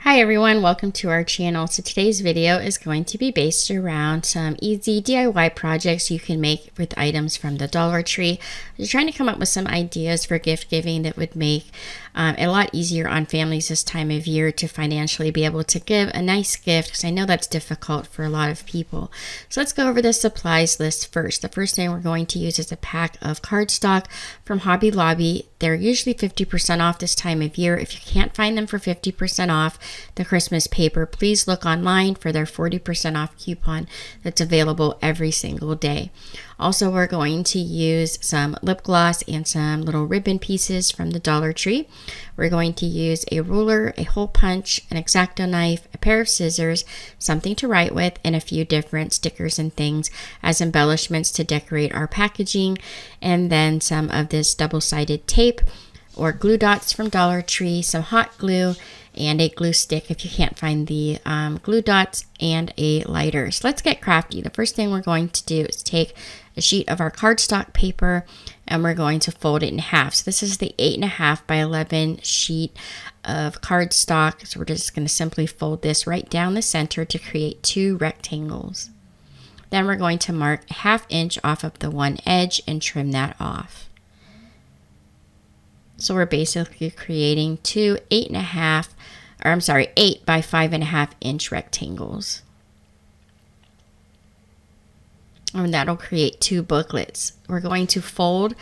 Hi everyone, welcome to our channel. So today's video is going to be based around some easy DIY projects you can make with items from the Dollar Tree. I'm trying to come up with some ideas for gift giving that would make it a lot easier on families this time of year to financially be able to give a nice gift, because I know that's difficult for a lot of people. So let's go over the supplies list first. The first thing we're going to use is a pack of cardstock from Hobby Lobby. They're usually 50% off this time of year. If you can't find them for 50% off the Christmas paper, please look online for their 40% off coupon that's available every single day. Also, we're going to use some lip gloss and some little ribbon pieces from the Dollar Tree. We're going to use a ruler, a hole punch, an X-Acto knife, a pair of scissors, something to write with, and a few different stickers and things as embellishments to decorate our packaging, and then some of this double-sided tape or glue dots from Dollar Tree, some hot glue, and a glue stick if you can't find the glue dots, and a lighter. So let's get crafty. The first thing we're going to do is take a sheet of our cardstock paper and we're going to fold it in half. So this is the 8.5 by 11 sheet of cardstock. So we're just going to simply fold this right down the center to create two rectangles. Then we're going to mark a 1/2 inch off of the one edge and trim that off. So we're basically creating two 8 by 5.5 inch rectangles. And that'll create two booklets. We're going to fold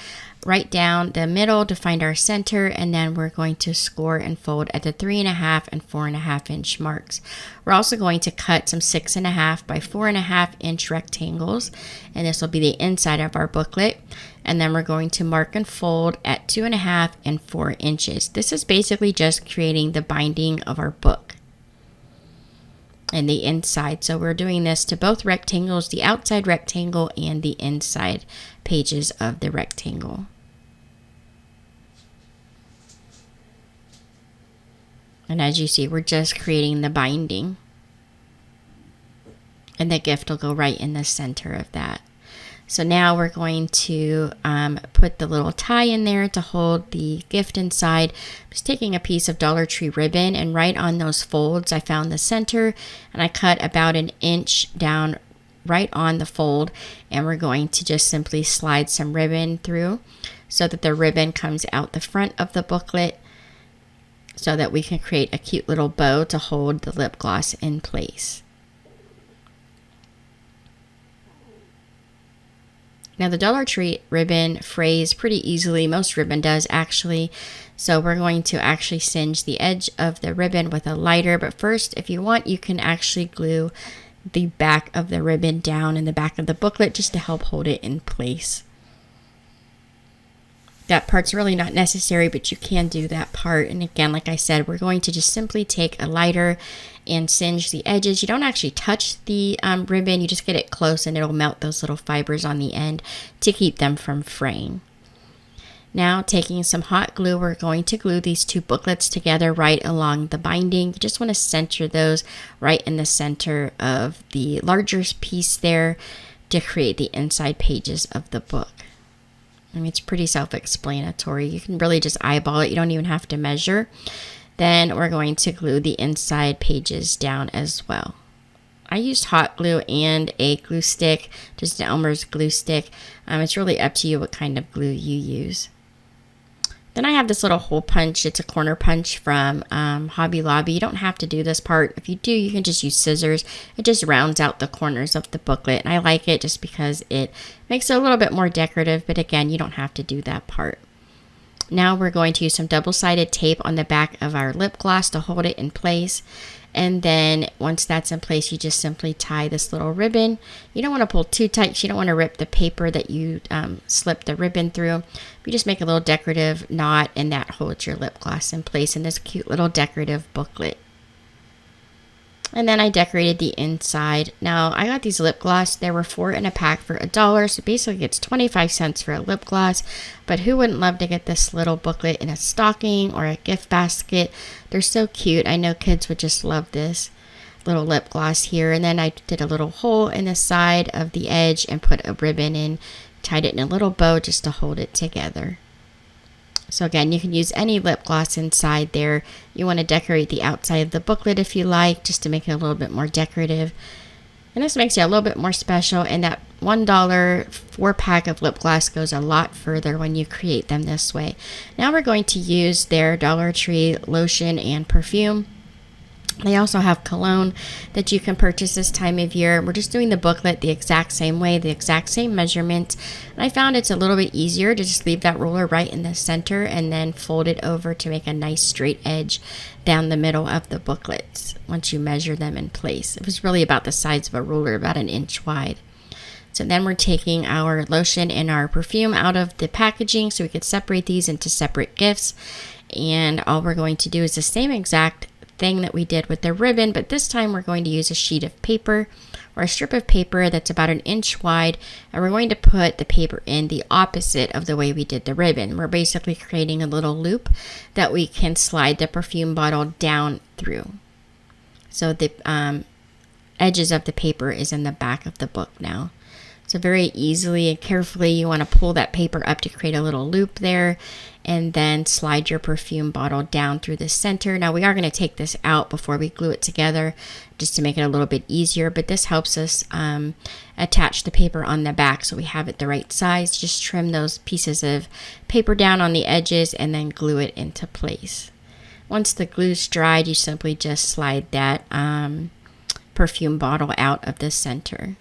right down the middle to find our center, and then we're going to score and fold at the 3.5 and 4.5 inch marks. We're also going to cut some 6.5 by 4.5 inch rectangles, and this will be the inside of our booklet. And then we're going to mark and fold at 2.5 and 4 inches. This is basically just creating the binding of our book and the inside. So we're doing this to both rectangles, the outside rectangle and the inside pages of the rectangle. And as you see, we're just creating the binding, and the gift will go right in the center of that. So now we're going to put the little tie in there to hold the gift inside. I'm just taking a piece of Dollar Tree ribbon, and right on those folds I found the center, and I cut about 1 inch down right on the fold, and we're going to just simply slide some ribbon through so that the ribbon comes out the front of the booklet, so that we can create a cute little bow to hold the lip gloss in place. Now the Dollar Tree ribbon frays pretty easily. Most ribbon does actually. So we're going to actually singe the edge of the ribbon with a lighter. But first, if you want, you can actually glue the back of the ribbon down in the back of the booklet just to help hold it in place. That part's really not necessary, but you can do that part. And again, like I said, we're going to just simply take a lighter and singe the edges. You don't actually touch the ribbon, you just get it close and it'll melt those little fibers on the end to keep them from fraying. Now, taking some hot glue, we're going to glue these two booklets together right along the binding. You just want to center those right in the center of the larger piece there to create the inside pages of the book. I mean, it's pretty self-explanatory. You can really just eyeball it. You don't even have to measure. Then we're going to glue the inside pages down as well. I used hot glue and a glue stick, just an Elmer's glue stick. It's really up to you what kind of glue you use. Then I have this little hole punch. It's a corner punch from Hobby Lobby. You don't have to do this part. If you do, you can just use scissors. It just rounds out the corners of the booklet. And I like it just because it makes it a little bit more decorative. But again, you don't have to do that part. Now we're going to use some double-sided tape on the back of our lip gloss to hold it in place. And then once that's in place, you just simply tie this little ribbon. You don't want to pull too tight, so you don't want to rip the paper that you slip the ribbon through. You just make a little decorative knot, and that holds your lip gloss in place in this cute little decorative booklet. And then I decorated the inside. Now, I got these lip gloss. There were 4 in a pack for $1, so basically it's 25 cents for a lip gloss. But who wouldn't love to get this little booklet in a stocking or a gift basket? They're so cute. I know kids would just love this little lip gloss here. And then I did a little hole in the side of the edge and put a ribbon in, tied it in a little bow just to hold it together. So again, you can use any lip gloss inside there. You want to decorate the outside of the booklet if you like, just to make it a little bit more decorative. And this makes it a little bit more special, and that $1 4-pack of lip gloss goes a lot further when you create them this way. Now we're going to use their Dollar Tree lotion and perfume. They also have cologne that you can purchase this time of year. We're just doing the booklet the exact same way, the exact same measurements. And I found it's a little bit easier to just leave that ruler right in the center and then fold it over to make a nice straight edge down the middle of the booklets once you measure them in place. It was really about the size of a ruler, about 1 inch wide. So then we're taking our lotion and our perfume out of the packaging so we could separate these into separate gifts. And all we're going to do is the same exact thing that we did with the ribbon, but this time we're going to use a sheet of paper or a strip of paper that's about 1 inch wide, and we're going to put the paper in the opposite of the way we did the ribbon. We're basically creating a little loop that we can slide the perfume bottle down through. So the edges of the paper is in the back of the book now. So very easily and carefully you want to pull that paper up to create a little loop there, and then slide your perfume bottle down through the center. Now we are going to take this out before we glue it together just to make it a little bit easier, but this helps us attach the paper on the back so we have it the right size. Just trim those pieces of paper down on the edges and then glue it into place. Once the glue's dried, you simply just slide that perfume bottle out of the center.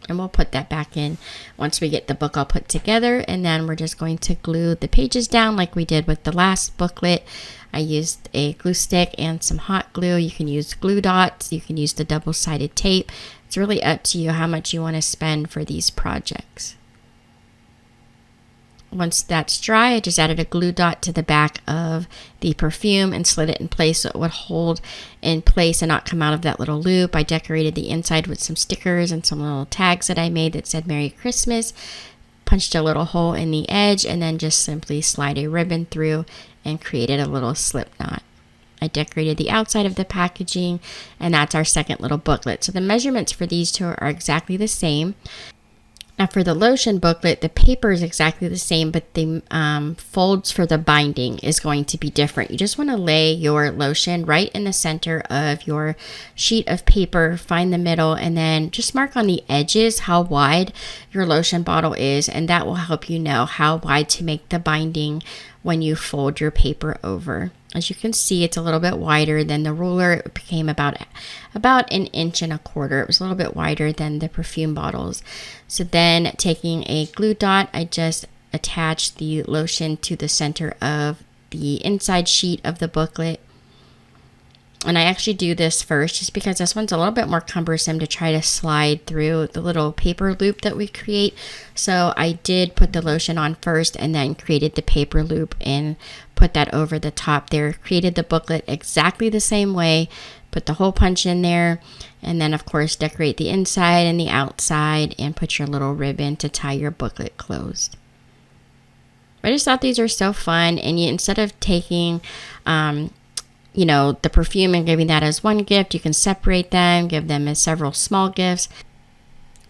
And we'll put that back in once we get the book all put together, and then we're just going to glue the pages down like we did with the last booklet. I used a glue stick and some hot glue. You can use glue dots, you can use the double-sided tape. It's really up to you how much you want to spend for these projects. Once that's dry, I just added a glue dot to the back of the perfume and slid it in place so it would hold in place and not come out of that little loop. I decorated the inside with some stickers and some little tags that I made that said Merry Christmas. Punched a little hole in the edge and then just simply slide a ribbon through and created a little slip knot. I decorated the outside of the packaging, and that's our second little booklet. So the measurements for these two are exactly the same. Now for the lotion booklet, the paper is exactly the same, but the folds for the binding is going to be different. You just want to lay your lotion right in the center of your sheet of paper, find the middle, and then just mark on the edges how wide your lotion bottle is, and that will help you know how wide to make the binding when you fold your paper over. As you can see, it's a little bit wider than the ruler. It became about 1.25 inches. It was a little bit wider than the perfume bottles. So then taking a glue dot, I just attached the lotion to the center of the inside sheet of the booklet. And I actually do this first just because this one's a little bit more cumbersome to try to slide through the little paper loop that we create. So I did put the lotion on first and then created the paper loop and put that over the top there. Created the booklet exactly the same way. Put the hole punch in there, and then of course decorate the inside and the outside and put your little ribbon to tie your booklet closed. I just thought these are so fun, and instead of taking the perfume and giving that as one gift, you can separate them, give them as several small gifts,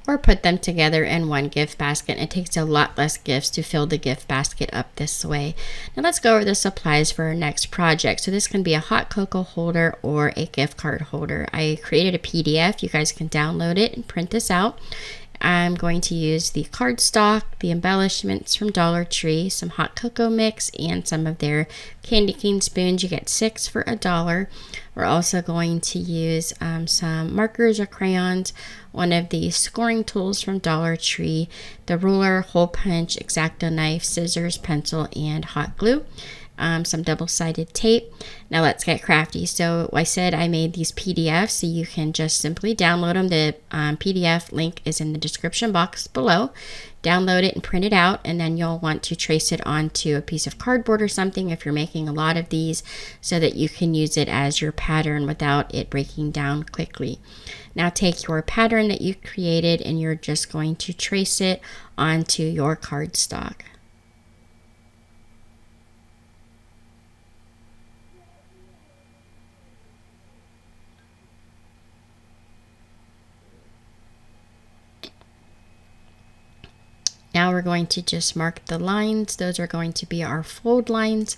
or put them together in one gift basket. It takes a lot less gifts to fill the gift basket up this way. Now let's go over the supplies for our next project. So this can be a hot cocoa holder or a gift card holder. I created a PDF. You guys can download it and print this out. I'm going to use the cardstock, the embellishments from Dollar Tree, some hot cocoa mix, and some of their candy cane spoons. You get 6 for $1. We're also going to use some markers or crayons, one of the scoring tools from Dollar Tree, the ruler, hole punch, X-Acto knife, scissors, pencil, and hot glue. Some double-sided tape. Now let's get crafty. So I said I made these PDFs, so you can just simply download them. The PDF link is in the description box below. Download it and print it out, and then you'll want to trace it onto a piece of cardboard or something if you're making a lot of these, so that you can use it as your pattern without it breaking down quickly. Now take your pattern that you created and you're just going to trace it onto your cardstock. Now Now we're going to just mark the lines. Those are going to be our fold lines,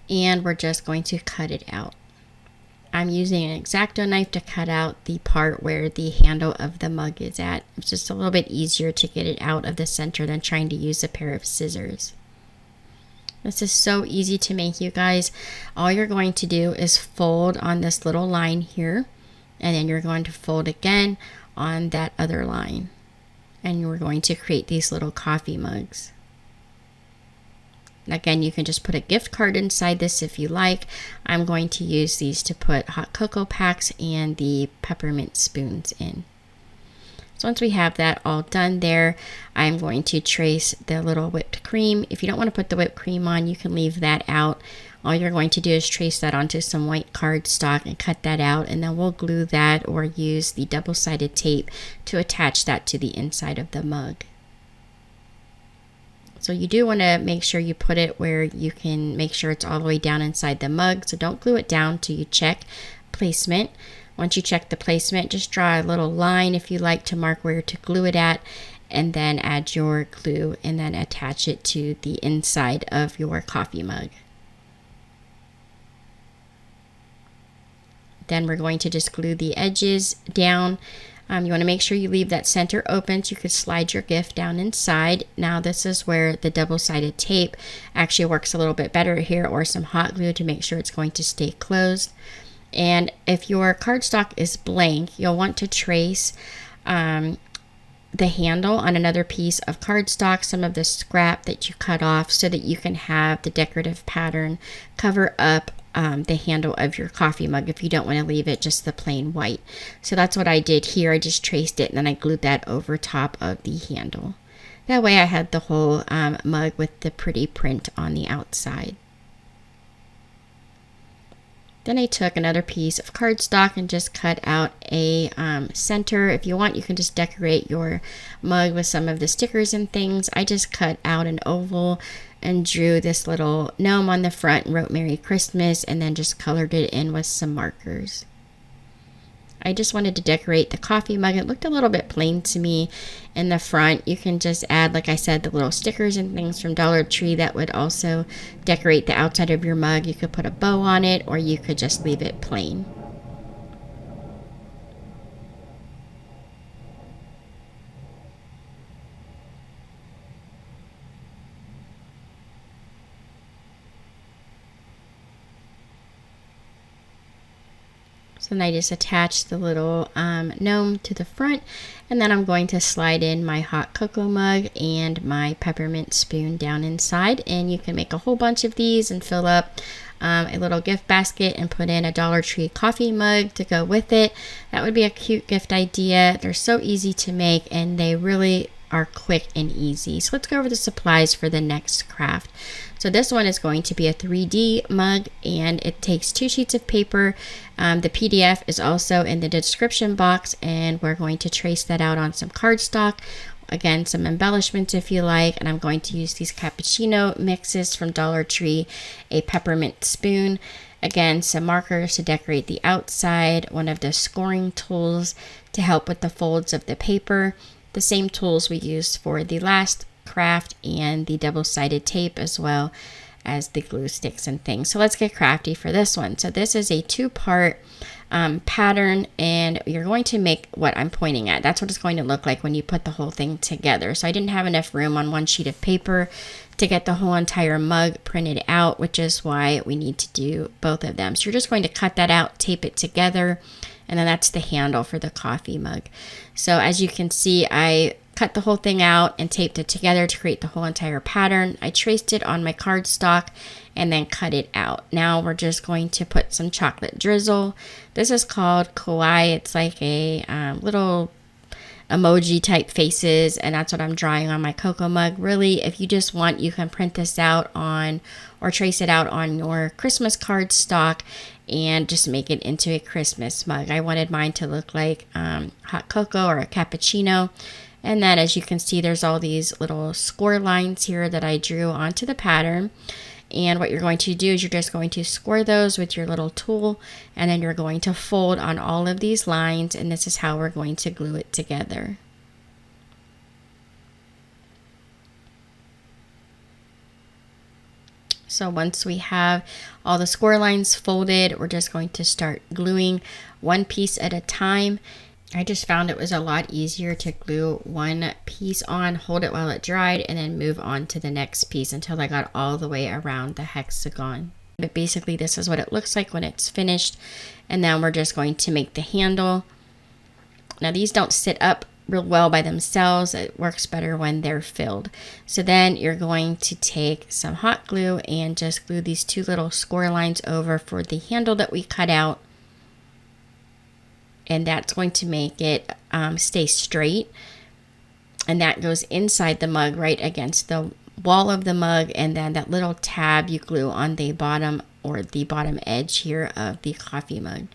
and we're just going to cut it out. I'm using an X-Acto knife to cut out the part where the handle of the mug is at. It's just a little bit easier to get it out of the center than trying to use a pair of scissors. This is so easy to make, you guys. All you're going to do is fold on this little line here, and then you're going to fold again on that other line. And you're going to create these little coffee mugs. Again, you can just put a gift card inside this if you like. I'm going to use these to put hot cocoa packs and the peppermint spoons in. So once we have that all done there, I'm going to trace the little whipped cream. If you don't want to put the whipped cream on, you can leave that out. All you're going to do is trace that onto some white cardstock and cut that out, and then we'll glue that or use the double-sided tape to attach that to the inside of the mug. So you do want to make sure you put it where you can make sure it's all the way down inside the mug. So don't glue it down till you check placement. Once you check the placement, just draw a little line if you like to mark where to glue it at, and then add your glue and then attach it to the inside of your coffee mug. Then we're going to just glue the edges down. You want to make sure you leave that center open so you could slide your gift down inside. Now this is where the double-sided tape actually works a little bit better here, or some hot glue to make sure it's going to stay closed. And if your cardstock is blank, you'll want to trace the handle on another piece of cardstock, some of the scrap that you cut off, so that you can have the decorative pattern cover up the handle of your coffee mug if you don't want to leave it just the plain white. So that's what I did here. I just traced it and then I glued that over top of the handle. That way I had the whole mug with the pretty print on the outside. Then I took another piece of cardstock and just cut out a center. If you want, you can just decorate your mug with some of the stickers and things. I just cut out an oval and drew this little gnome on the front and wrote Merry Christmas, and then just colored it in with some markers. I just wanted to decorate the coffee mug. It looked a little bit plain to me in the front. You can just add, like I said, the little stickers and things from Dollar Tree that would also decorate the outside of your mug. You could put a bow on it, or you could just leave it plain. So then I just attach the little gnome to the front, and then I'm going to slide in my hot cocoa mug and my peppermint spoon down inside. And you can make a whole bunch of these and fill up a little gift basket and put in a Dollar Tree coffee mug to go with it. That would be a cute gift idea. They're so easy to make, and they really are quick and easy. So let's go over the supplies for the next craft. So this one is going to be a 3D mug, and it takes 2 sheets of paper. The PDF is also in the description box, and we're going to trace that out on some cardstock. Again, some embellishments if you like, and I'm going to use these cappuccino mixes from Dollar Tree, a peppermint spoon, again, some markers to decorate the outside, one of the scoring tools to help with the folds of the paper, the same tools we used for the last craft, and the double-sided tape, as well as the glue sticks and things. So let's get crafty for this one. So this is a 2-part pattern, and you're going to make what I'm pointing at. That's what it's going to look like when you put the whole thing together. So I didn't have enough room on one sheet of paper to get the whole entire mug printed out, which is why we need to do both of them. So you're just going to cut that out, tape it together, and then that's the handle for the coffee mug. So as you can see, I cut the whole thing out and taped it together to create the whole entire pattern. I traced it on my cardstock and then cut it out. Now we're just going to put some chocolate drizzle. This is called kawaii. It's like a little emoji type faces, and that's what I'm drawing on my cocoa mug. Really, if you just want, you can print this out on or trace it out on your Christmas cardstock and just make it into a Christmas mug. I wanted mine to look like hot cocoa or a cappuccino. And then as you can see, there's all these little score lines here that I drew onto the pattern. And what you're going to do is you're just going to score those with your little tool, and then you're going to fold on all of these lines, and this is how we're going to glue it together. So once we have all the score lines folded, we're just going to start gluing one piece at a time. I just found it was a lot easier to glue one piece on, hold it while it dried, and then move on to the next piece until I got all the way around the hexagon. But basically this is what it looks like when it's finished. And then we're just going to make the handle. Now these don't sit up real well by themselves. It works better when they're filled. So then you're going to take some hot glue and just glue these two little score lines over for the handle that we cut out. And that's going to make it stay straight. And that goes inside the mug right against the wall of the mug. And then that little tab you glue on the bottom or the bottom edge here of the coffee mug.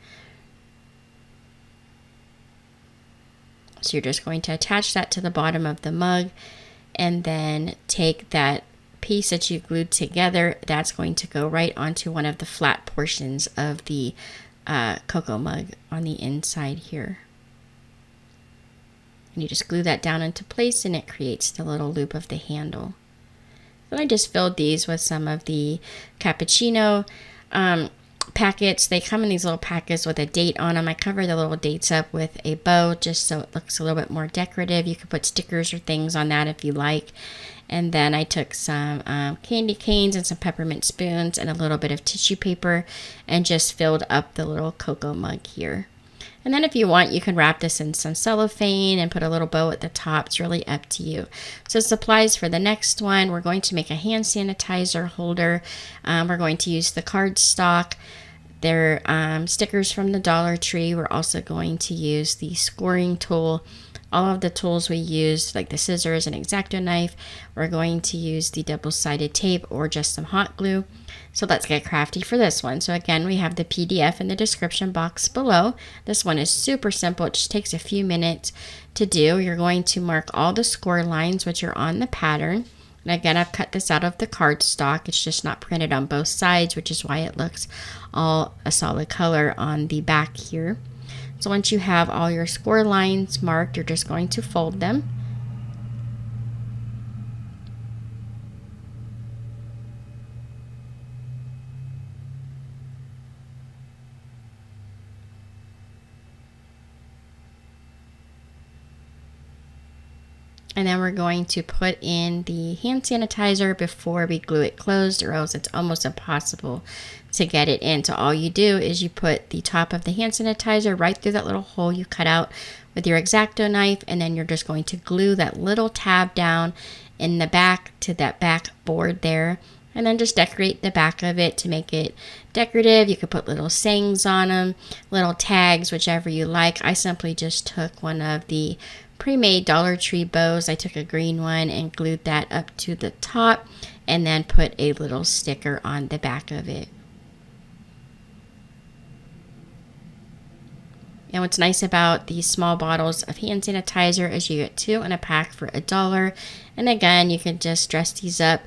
So you're just going to attach that to the bottom of the mug and then take that piece that you glued together. That's going to go right onto one of the flat portions of the cocoa mug on the inside here. And you just glue that down into place and it creates the little loop of the handle. So I just filled these with some of the cappuccino packets. They come in these little packets with a date on them. I cover the little dates up with a bow just so it looks a little bit more decorative. You could put stickers or things on that if you like. And then I took some candy canes and some peppermint spoons and a little bit of tissue paper and just filled up the little cocoa mug here. And then if you want, you can wrap this in some cellophane and put a little bow at the top. It's really up to you. So supplies for the next one, we're going to make a hand sanitizer holder. We're going to use the cardstock. They're stickers from the Dollar Tree. We're also going to use the scoring tool. All of the tools we used, like the scissors and X-Acto knife, we're going to use the double-sided tape or just some hot glue. So let's get crafty for this one. So again, we have the PDF in the description box below. This one is super simple. It just takes a few minutes to do. You're going to mark all the score lines which are on the pattern. And again, I've cut this out of the cardstock. It's just not printed on both sides, which is why it looks all a solid color on the back here. So once you have all your score lines marked, you're just going to fold them. And then we're going to put in the hand sanitizer before we glue it closed, or else it's almost impossible to get it in. So all you do is you put the top of the hand sanitizer right through that little hole you cut out with your X-Acto knife, and then you're just going to glue that little tab down in the back to that back board there. And then just decorate the back of it to make it decorative. You could put little sayings on them, little tags, whichever you like. I simply just took one of the pre-made Dollar Tree bows. I took a green one and glued that up to the top and then put a little sticker on the back of it. And what's nice about these small bottles of hand sanitizer is you get 2 in a pack for $1. And again, you can just dress these up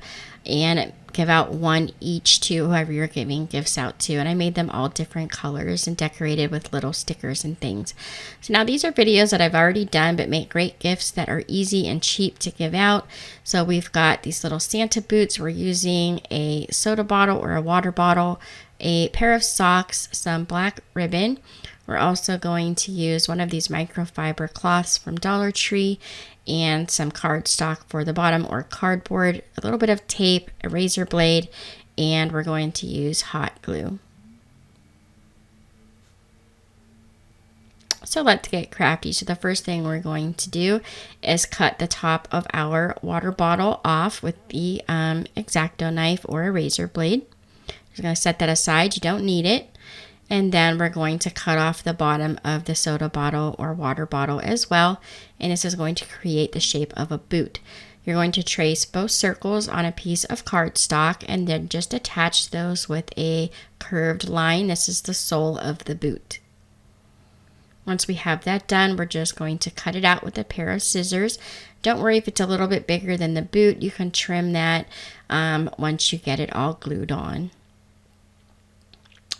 and give out 1 each to whoever you're giving gifts out to. And I made them all different colors and decorated with little stickers and things. So now these are videos that I've already done, but make great gifts that are easy and cheap to give out. So we've got these little Santa boots. We're using a soda bottle or a water bottle, a pair of socks, some black ribbon. We're also going to use one of these microfiber cloths from Dollar Tree and some cardstock for the bottom or cardboard, a little bit of tape, a razor blade, and we're going to use hot glue. So let's get crafty. So the first thing we're going to do is cut the top of our water bottle off with the X-Acto knife or a razor blade. Just going to set that aside. You don't need it. And then we're going to cut off the bottom of the soda bottle or water bottle as well. And this is going to create the shape of a boot. You're going to trace both circles on a piece of cardstock and then just attach those with a curved line. This is the sole of the boot. Once we have that done, we're just going to cut it out with a pair of scissors. Don't worry if it's a little bit bigger than the boot. You can trim that once you get it all glued on.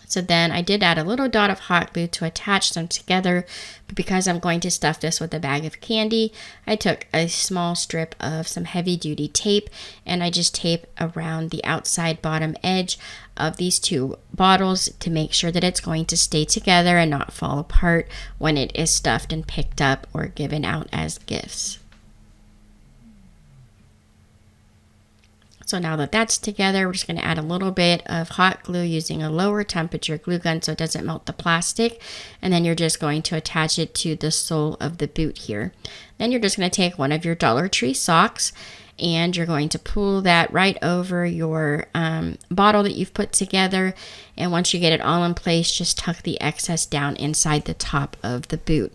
So then I did add a little dot of hot glue to attach them together, but because I'm going to stuff this with a bag of candy, I took a small strip of some heavy duty tape and I just tape around the outside bottom edge of these two bottles to make sure that it's going to stay together and not fall apart when it is stuffed and picked up or given out as gifts. So now that that's together, we're just going to add a little bit of hot glue using a lower temperature glue gun so it doesn't melt the plastic. And then you're just going to attach it to the sole of the boot here. Then you're just going to take one of your Dollar Tree socks and you're going to pull that right over your bottle that you've put together. And once you get it all in place, just tuck the excess down inside the top of the boot.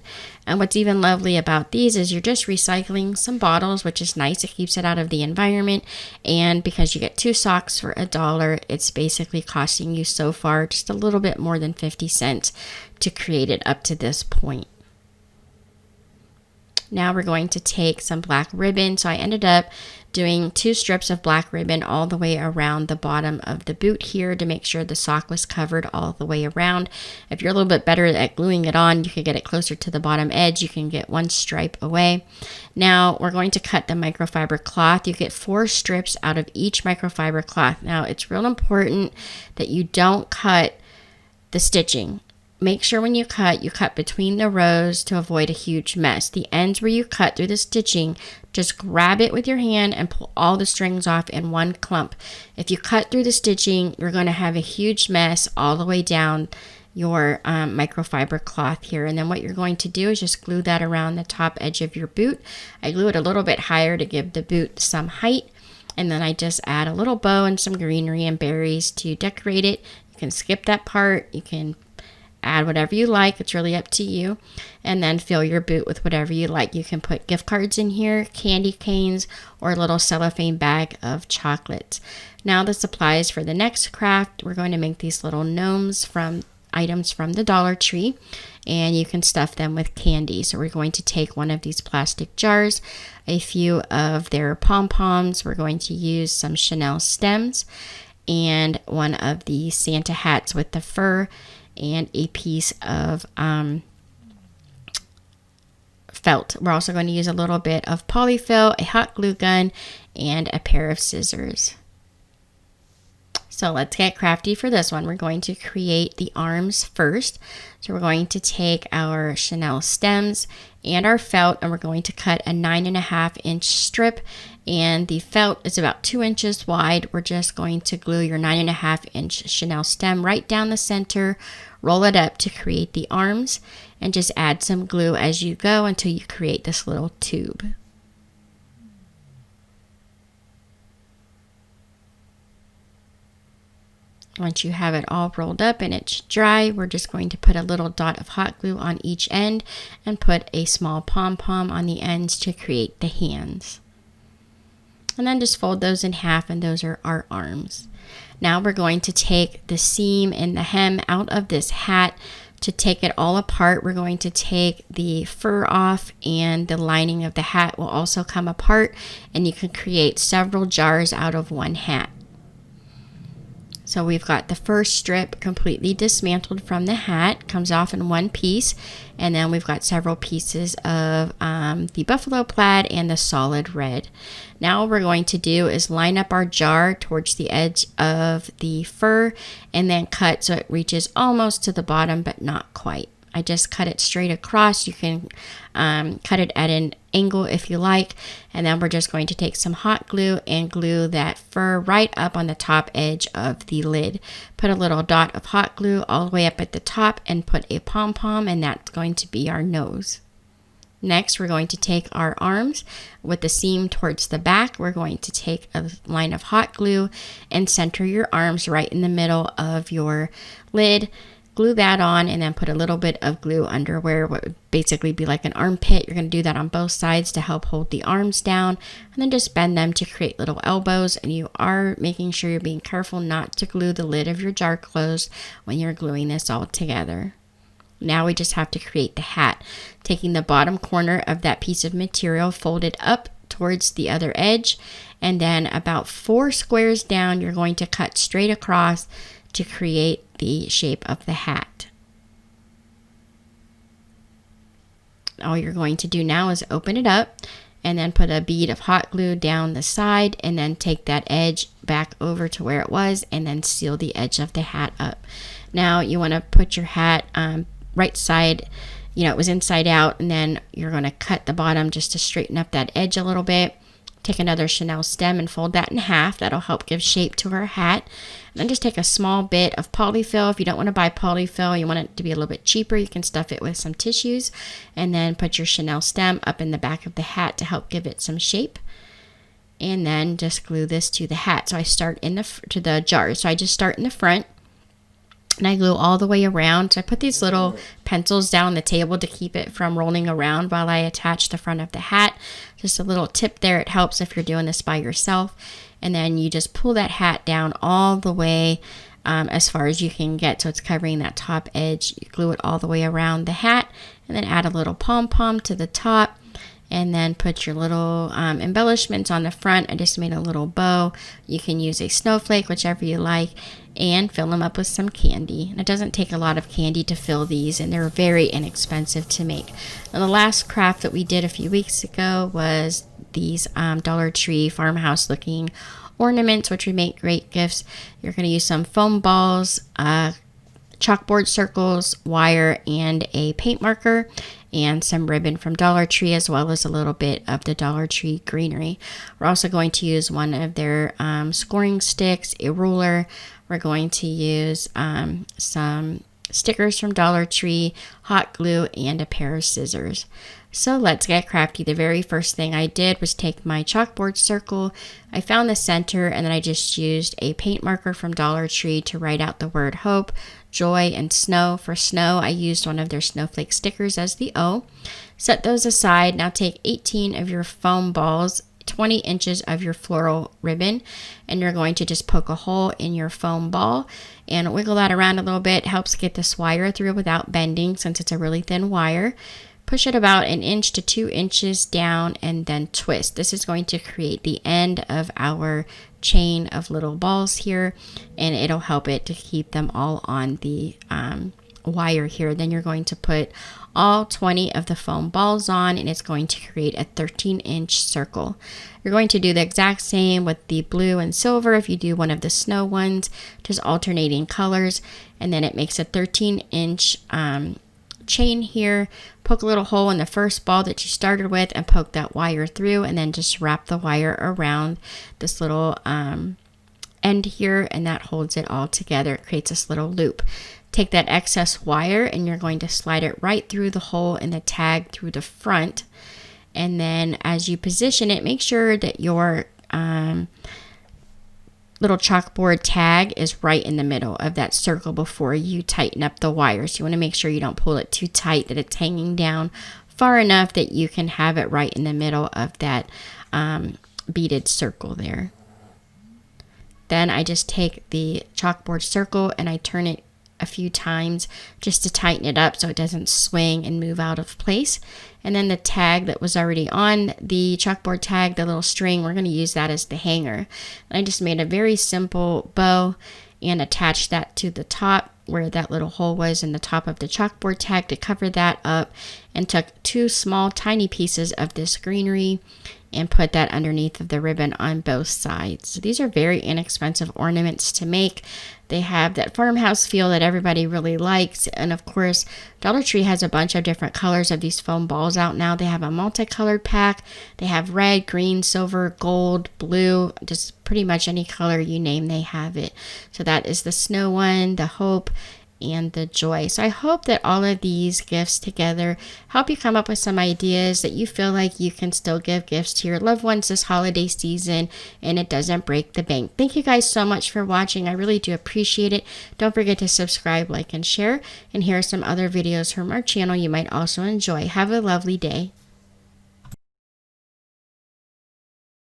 And what's even lovely about these is you're just recycling some bottles, which is nice. It keeps it out of the environment. And because you get 2 socks for $1, it's basically costing you so far just a little bit more than 50 cents to create it up to this point. Now we're going to take some black ribbon. So I ended up doing 2 strips of black ribbon all the way around the bottom of the boot here to make sure the sock was covered all the way around. If you're a little bit better at gluing it on, you can get it closer to the bottom edge. You can get 1 stripe away. Now we're going to cut the microfiber cloth. You get 4 strips out of each microfiber cloth. Now it's real important that you don't cut the stitching. Make sure when you cut between the rows to avoid a huge mess. The ends where you cut through the stitching, just grab it with your hand and pull all the strings off in one clump. If you cut through the stitching, you're going to have a huge mess all the way down your microfiber cloth here. And then what you're going to do is just glue that around the top edge of your boot. I glue it a little bit higher to give the boot some height. And then I just add a little bow and some greenery and berries to decorate it. You can skip that part. You can add whatever you like. It's really up to you. And then fill your boot with whatever you like. You can put gift cards in here, candy canes, or a little cellophane bag of chocolates. Now the supplies for the next craft, we're going to make these little gnomes from items from the Dollar Tree, and you can stuff them with candy. So we're going to take one of these plastic jars, a few of their pom-poms. We're going to use some Chanel stems and one of the Santa hats with the fur, and a piece of felt. We're also going to use a little bit of polyfill, a hot glue gun, and a pair of scissors. So let's get crafty for this one. We're going to create the arms first. So we're going to take our Chanel stems and our felt, and we're going to cut a 9.5-inch strip, and the felt is about 2 inches wide. We're just going to glue your 9.5-inch Chanel stem right down the center, roll it up to create the arms, and just add some glue as you go until you create this little tube. Once you have it all rolled up and it's dry, we're just going to put a little dot of hot glue on each end and put a small pom-pom on the ends to create the hands. And then just fold those in half, and those are our arms. Now we're going to take the seam and the hem out of this hat. To take it all apart, we're going to take the fur off, and the lining of the hat will also come apart, and you can create several jars out of one hat. So we've got the first strip completely dismantled from the hat, comes off in one piece, and then we've got several pieces of the buffalo plaid and the solid red. Now what we're going to do is line up our jar towards the edge of the fur and then cut so it reaches almost to the bottom but not quite. I just cut it straight across. You can cut it at an angle if you like. And then we're just going to take some hot glue and glue that fur right up on the top edge of the lid. Put a little dot of hot glue all the way up at the top and put a pom-pom, and that's going to be our nose. Next, we're going to take our arms with the seam towards the back. We're going to take a line of hot glue and center your arms right in the middle of your lid. Glue that on, and then put a little bit of glue under where what would basically be like an armpit. You're going to do that on both sides to help hold the arms down, and then just bend them to create little elbows. And you are making sure you're being careful not to glue the lid of your jar closed when you're gluing this all together. Now we just have to create the hat. Taking the bottom corner of that piece of material, fold it up towards the other edge, and then about 4 squares down, you're going to cut straight across to create the shape of the hat. All you're going to do now is open it up and then put a bead of hot glue down the side, and then take that edge back over to where it was, and then seal the edge of the hat up. Now you want to put your hat right side, it was inside out, and then you're going to cut the bottom just to straighten up that edge a little bit. Take another chenille stem and fold that in half. That'll help give shape to our hat. And then just take a small bit of polyfill. If you don't want to buy polyfill, you want it to be a little bit cheaper, you can stuff it with some tissues, and then put your chenille stem up in the back of the hat to help give it some shape. And then just glue this to the hat. So I start to the jar. So I just start in the front, and I glue all the way around. So I put these little pencils down on the table to keep it from rolling around while I attach the front of the hat. Just a little tip there. It helps if you're doing this by yourself. And then you just pull that hat down all the way as far as you can get, so it's covering that top edge. You glue it all the way around the hat, and then add a little pom-pom to the top. And then put your little embellishments on the front. I just made a little bow. You can use a snowflake, whichever you like, and fill them up with some candy. And it doesn't take a lot of candy to fill these, and they're very inexpensive to make. Now, the last craft that we did a few weeks ago was these Dollar Tree Farmhouse looking ornaments, which would make great gifts. You're going to use some foam balls, chalkboard circles, wire, and a paint marker, and some ribbon from Dollar Tree, as well as a little bit of the Dollar Tree greenery. We're also going to use one of their scoring sticks, a ruler. We're going to use some stickers from Dollar Tree, hot glue, and a pair of scissors. So let's get crafty. The very first thing I did was take my chalkboard circle. I found the center, and then I just used a paint marker from Dollar Tree to write out the word hope, joy, and snow. For snow, I used one of their snowflake stickers as the O. Set those aside. Now take 18 of your foam balls, 20 inches of your floral ribbon, and you're going to just poke a hole in your foam ball and wiggle that around a little bit. It helps get this wire through without bending, since it's a really thin wire. Push it about 1 inch to 2 inches down, and then twist. This is going to create the end of our chain of little balls here, and it'll help it to keep them all on the wire here. Then you're going to put all 20 of the foam balls on, and it's going to create a 13-inch circle. You're going to do the exact same with the blue and silver if you do one of the snow ones, just alternating colors, and then it makes a 13-inch chain here. Poke a little hole in the first ball that you started with and poke that wire through, and then just wrap the wire around this little end here, and that holds it all together. It creates this little loop. Take that excess wire, and you're going to slide it right through the hole in the tag through the front, and then as you position it, make sure that your little chalkboard tag is right in the middle of that circle before you tighten up the wires. You want to make sure you don't pull it too tight, that it's hanging down far enough that you can have it right in the middle of that beaded circle there. Then I just take the chalkboard circle and I turn it a few times just to tighten it up so it doesn't swing and move out of place. And then the tag that was already on the chalkboard tag, the little string, we're going to use that as the hanger. And I just made a very simple bow and attached that to the top where that little hole was in the top of the chalkboard tag to cover that up, and took 2 small tiny pieces of this greenery and put that underneath of the ribbon on both sides. So these are very inexpensive ornaments to make. They have that farmhouse feel that everybody really likes. And of course, Dollar Tree has a bunch of different colors of these foam balls out now. They have a multicolored pack. They have red, green, silver, gold, blue, just pretty much any color you name, they have it. So that is the snow one, the hope, and the joy. So I hope that all of these gifts together help you come up with some ideas that you feel like you can still give gifts to your loved ones this holiday season and it doesn't break the bank. Thank you guys so much for watching. I really do appreciate it. Don't forget to subscribe, like, and share. And here are some other videos from our channel you might also enjoy. Have a lovely day.